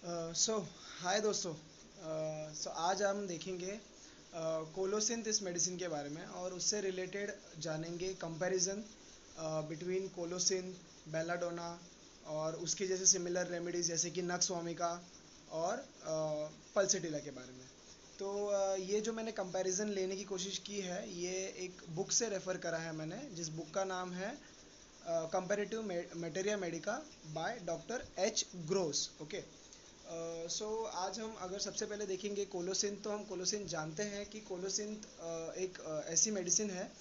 सो हाय दोस्तों। आज हम देखेंगे कोलोसिंथ इस मेडिसिन के बारे में और उससे रिलेटेड जानेंगे कंपैरिजन बिटवीन कोलोसिंथ, बेलाडोना और उसके जैसे सिमिलर रेमेडीज जैसे कि नक्स वोमिका और पल्सेटिला के बारे में। तो ये जो मैंने कंपैरिजन लेने की कोशिश की है ये एक बुक से रेफ़र करा है मैंने, जिस बुक का नाम है comparative materia medica by doctor H Gross. Okay. So आज हम अगर सबसे पहले देखेंगे कोलोसिन, तो हम कोलोसिन जानते हैं कि कोलोसिन एक ऐसी मेडिसिन है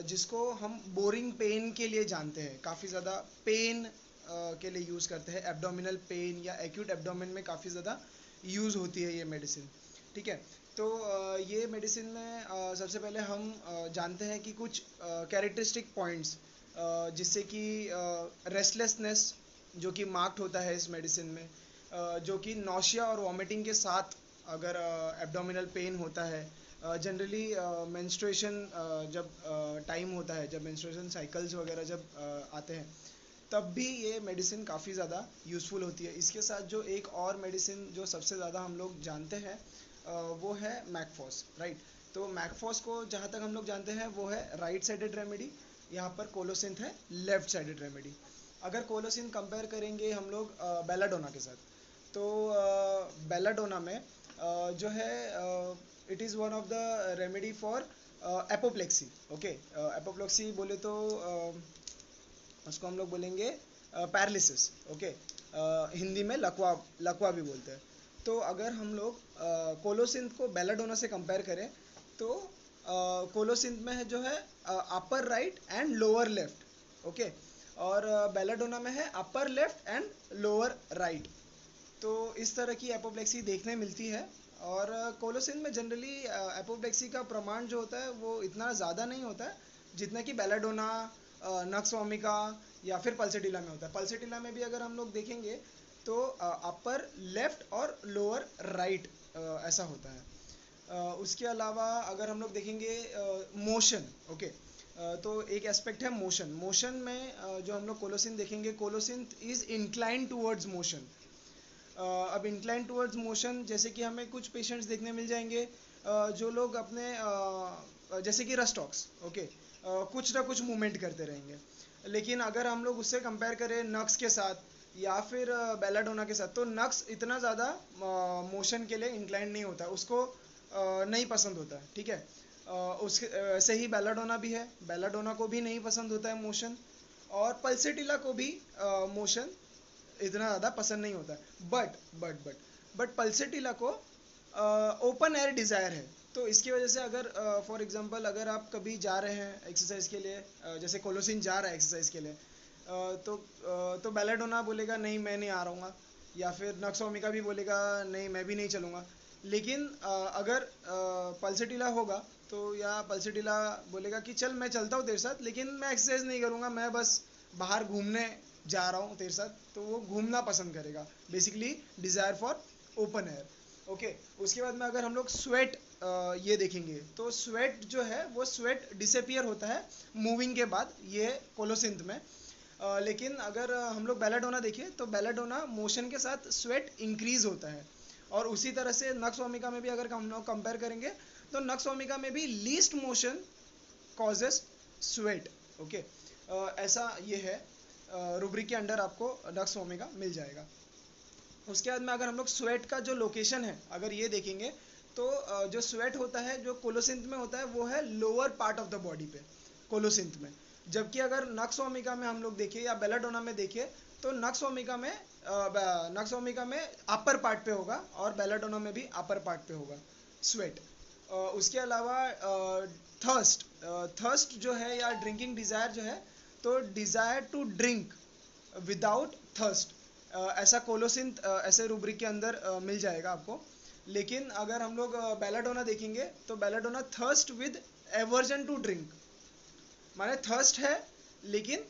जिसको हम बोरिंग पेन के लिए जानते हैं, काफ़ी ज़्यादा पेन के लिए यूज़ करते हैं। एब्डोमिनल पेन या एक्यूट एब्डोमेन में काफ़ी ज़्यादा यूज़ होती है ये मेडिसिन। ठीक है। तो ये मेडिसिन में सबसे पहले हम जानते हैं कि कुछ कैरेक्टरिस्टिक पॉइंट्स जिससे कि रेस्टलेसनेस जो कि मार्क्ड होता है इस मेडिसिन में, जो कि नौशिया और वॉमिटिंग के साथ अगर एब्डोमिनल पेन होता है। जनरली मेंस्ट्रुएशन जब टाइम होता है, जब मेंस्ट्रुएशन साइकिल्स वगैरह जब आते हैं, तब भी ये मेडिसिन काफ़ी ज़्यादा यूज़फुल होती है। इसके साथ जो एक और मेडिसिन जो सबसे ज़्यादा हम लोग जानते हैं वो है मैकफॉस, राइट। तो मैकफॉस को जहाँ तक हम लोग जानते हैं वो है राइट साइडेड रेमेडी, यहाँ पर कोलोसिंथ है लेफ्ट साइडेड रेमेडी। अगर कोलोसिन कंपेयर करेंगे हम लोग बेलाडोना के साथ, तो बेलाडोना में जो है it is one of the remedy for apoplexy. Okay. Apoplexy बोले तो उसको हम लोग बोलेंगे पैरालिसिस। ओके। हिंदी में लकवा, लकवा भी बोलते हैं। तो अगर हम लोग कोलोसिंथ को बेलाडोना से कंपेयर करें, तो कोलोसिंथ में है जो है upper right and lower left. Okay. और बेलाडोना में है upper left and lower right. तो इस तरह की एपोप्लेक्सी देखने मिलती है। और कोलोसिन में जनरली एपोप्लेक्सी का प्रमाण जो होता है वो इतना ज़्यादा नहीं होता है जितना कि बेलाडोना, नक्स वोमिका या फिर पल्सेटिला में होता है। पल्सेटिला में भी अगर हम लोग देखेंगे तो अपर लेफ्ट और लोअर राइट ऐसा होता है। उसके अलावा अगर हम लोग देखेंगे मोशन, ओके, तो एक एस्पेक्ट है मोशन। मोशन में जो हम लोग कोलोसिन देखेंगे, कोलोसिन इज इंक्लाइन टूवर्ड्स मोशन। अब इंक्लाइन टूवर्ड्स मोशन जैसे कि हमें कुछ पेशेंट्स देखने मिल जाएंगे जो लोग अपने जैसे कि रस्टॉक्स, ओके, कुछ ना कुछ मूवमेंट करते रहेंगे। लेकिन अगर हम लोग उससे कंपेयर करें नक्स के साथ या फिर बेलाडोना के साथ, तो नक्स इतना ज़्यादा मोशन के लिए इंक्लाइन नहीं होता, उसको नहीं पसंद होता है। ठीक है। उसके ऐसे ही बेलाडोना भी है, बेलाडोना को भी नहीं पसंद होता है मोशन। और पल्सेटिला को भी मोशन इतना ज़्यादा पसंद नहीं होता है। बट पल्सेटिला को ओपन एयर डिज़ायर है। तो इसकी वजह से अगर फॉर एग्जांपल अगर आप कभी जा रहे हैं एक्सरसाइज के लिए, जैसे कोलोसिन जा रहा है एक्सरसाइज के लिए, तो बेलाडोना बोलेगा नहीं मैं नहीं आ रहूँगा, या फिर नक्सोमिका भी बोलेगा नहीं मैं भी नहीं चलूँगा। लेकिन अगर पल्सेटिला होगा तो या पल्सेटिला बोलेगा कि चल मैं चलता हूँ तेरे साथ, लेकिन मैं एक्सरसाइज नहीं करूँगा, मैं बस बाहर घूमने जा रहा हूँ तेरे साथ, तो वो घूमना पसंद करेगा। Basically desire for open air. Okay. उसके बाद में अगर हम लोग स्वेट ये देखेंगे, तो स्वेट जो है वो स्वेट डिसअपियर होता है मूविंग के बाद, ये कोलोसिंथ में। लेकिन अगर हम लोग बेलाडोना देखें तो बेलाडोना मोशन के साथ स्वेट इंक्रीज होता है। और उसी तरह से नक्स ओमिका में भी अगर हम लोग कंपेयर करेंगे, तो नक्स ओमिका में भी least motion causes sweat. Okay. ऐसा ये है, रूब्रिक के अंडर आपको नक्स ओमेगा मिल जाएगा। उसके बाद में अगर हम लोग स्वेट का जो लोकेशन है अगर ये देखेंगे, तो जो स्वेट होता है जो कोलोसिंथ में होता है वो है lower part of the body पे, कोलोसिंथ में। जबकि अगर नक्स ओमिका में हम लोग देखें या बेलाडोना में देखें, तो नक्स ओमिका में अपर पार्ट पे होगा और बेलाडोना में भी अपर पार्ट पे होगा स्वेट। उसके अलावा थर्स्ट, थर्स्ट जो है या ड्रिंकिंग डिज़ायर जो है, तो desire to drink without thirst, ऐसा कोलोसिन ऐसे रूब्रिक के अंदर मिल जाएगा आपको। लेकिन अगर हम लोग बेलाडोना देखेंगे, तो belladonna thirst with aversion to drink, माने थर्स्ट है लेकिन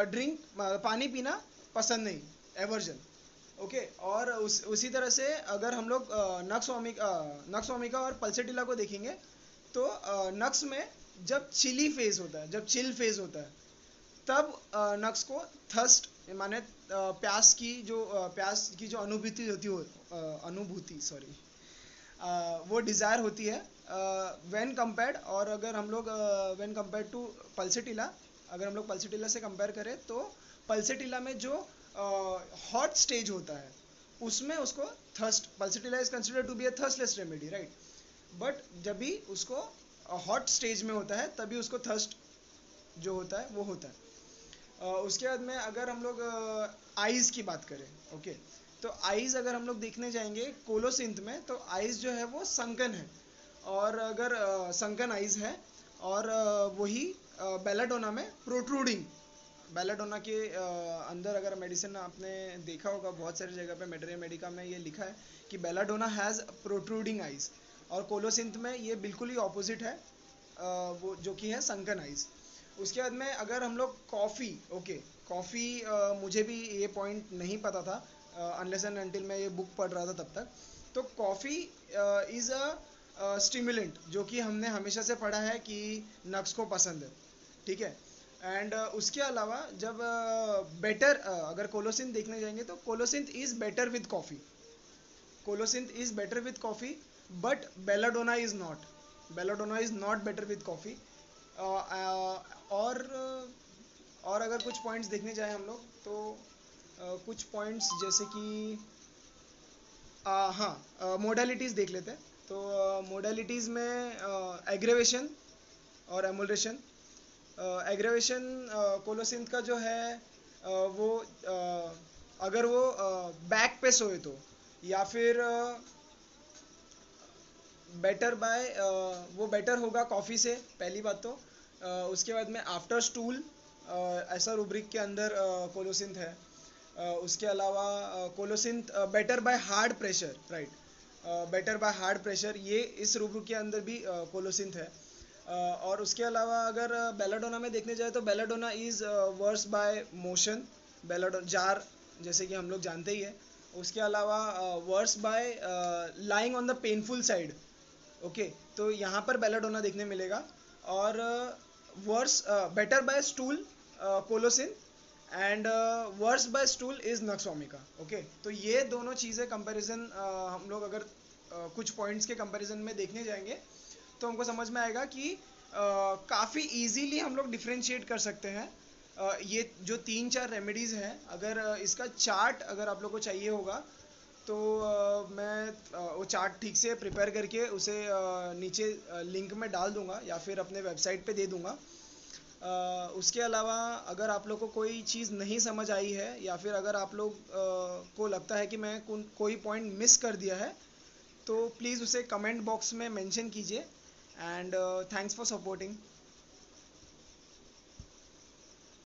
ड्रिंक पानी पीना पसंद नहीं, एवर्जन। ओके। और उसी तरह से अगर हम लोग नक्स ओमिका और पल्सेटिला को देखेंगे, तो नक्स में जब चिली फेज होता है, जब चिल फेज होता है, तब नक्स को थर्स्ट माने प्यास की जो अनुभूति होती हो अनुभूति सॉरी वो डिज़ायर होती है व्हेन कंपेयर्ड। और अगर हम लोग व्हेन कंपेयर्ड टू पल्सेटिला, अगर हम लोग पल्सेटिला से कंपेयर करें तो पल्सेटिला में जो हॉट स्टेज होता है उसमें उसको thirst, Pulsatilla is considered to be a thirstless remedy, right. But जब भी उसको हॉट स्टेज में होता है तभी उसको थर्स्ट जो होता है वो होता है। उसके बाद में अगर हम लोग आइज़ की बात करें, ओके, तो आइज़ अगर हम लोग देखने जाएंगे कोलोसिंथ में तो आइज़ जो है वो संकन है। और अगर संकन आइज़ है और वही बेलाडोना में प्रोट्रूडिंग, बेलाडोना के अंदर अगर मेडिसिन आपने देखा होगा बहुत सारी जगह पे मेटेरिया मेडिका में ये लिखा है कि बेलाडोना हैज़ प्रोट्रूडिंग आइज़, और कोलोसिंथ में ये बिल्कुल ही ऑपोजिट है, वो जो कि है संकन आइज़। उसके बाद में अगर हम लोग कॉफ़ी, ओके, कॉफ़ी मुझे भी ये पॉइंट नहीं पता था अनलेस एंड अनटिल मैं ये बुक पढ़ रहा था तब तक। तो कॉफ़ी इज़ अ स्टिमुलेंट, जो कि हमने हमेशा से पढ़ा है कि नक्स को पसंद है, ठीक है। एंड उसके अलावा जब अगर कोलोसिंथ देखने जाएंगे तो colocynth is better with coffee, colocynth is better with coffee, but belladonna is not, belladonna is not better with coffee. और अगर कुछ पॉइंट्स देखने जाएं हम लोग तो कुछ पॉइंट्स जैसे कि हाँ, मोडालिटीज़ देख लेते हैं। तो मोडालिटीज़ में एग्रेवेशन और एमुलेशन। एग्रेवेशन कोलोसिंथ का जो है वो अगर वो बैक पे सोए तो, या फिर बेटर बाय वो बेटर होगा कॉफ़ी से, पहली बात तो। उसके बाद में आफ्टर स्टूल ऐसा रूब्रिक के अंदर कोलोसिंथ है। उसके अलावा colocynth better by hard pressure, right, better by hard pressure, ये इस रूब्रिक के अंदर भी कोलोसिंथ है। और उसके अलावा अगर बेलाडोना में देखने जाए तो belladonna is worse by motion, जार जैसे कि हम लोग जानते ही है। उसके अलावा worse by lying on the painful side, okay, तो यहाँ पर बेलाडोना देखने मिलेगा। और worse better by stool colocynth, and worse by stool is nux vomica, okay. तो ये दोनों चीज़ें कंपैरिजन हम लोग अगर कुछ पॉइंट्स के कंपैरिजन में देखने जाएंगे तो हमको समझ में आएगा कि काफ़ी इजीली हम लोग डिफ्रेंशिएट कर सकते हैं। ये जो 3-4 रेमेडीज़ हैं, अगर इसका चार्ट अगर आप लोग को चाहिए होगा तो मैं वो चार्ट ठीक से प्रिपेयर करके उसे नीचे लिंक में डाल दूंगा या फिर अपने वेबसाइट पे दे दूंगा। उसके अलावा अगर आप लोग को कोई चीज़ नहीं समझ आई है या फिर अगर आप लोग को लगता है कि मैं कोई पॉइंट मिस कर दिया है तो प्लीज़ उसे कमेंट बॉक्स में मेंशन कीजिए। And thanks for supporting.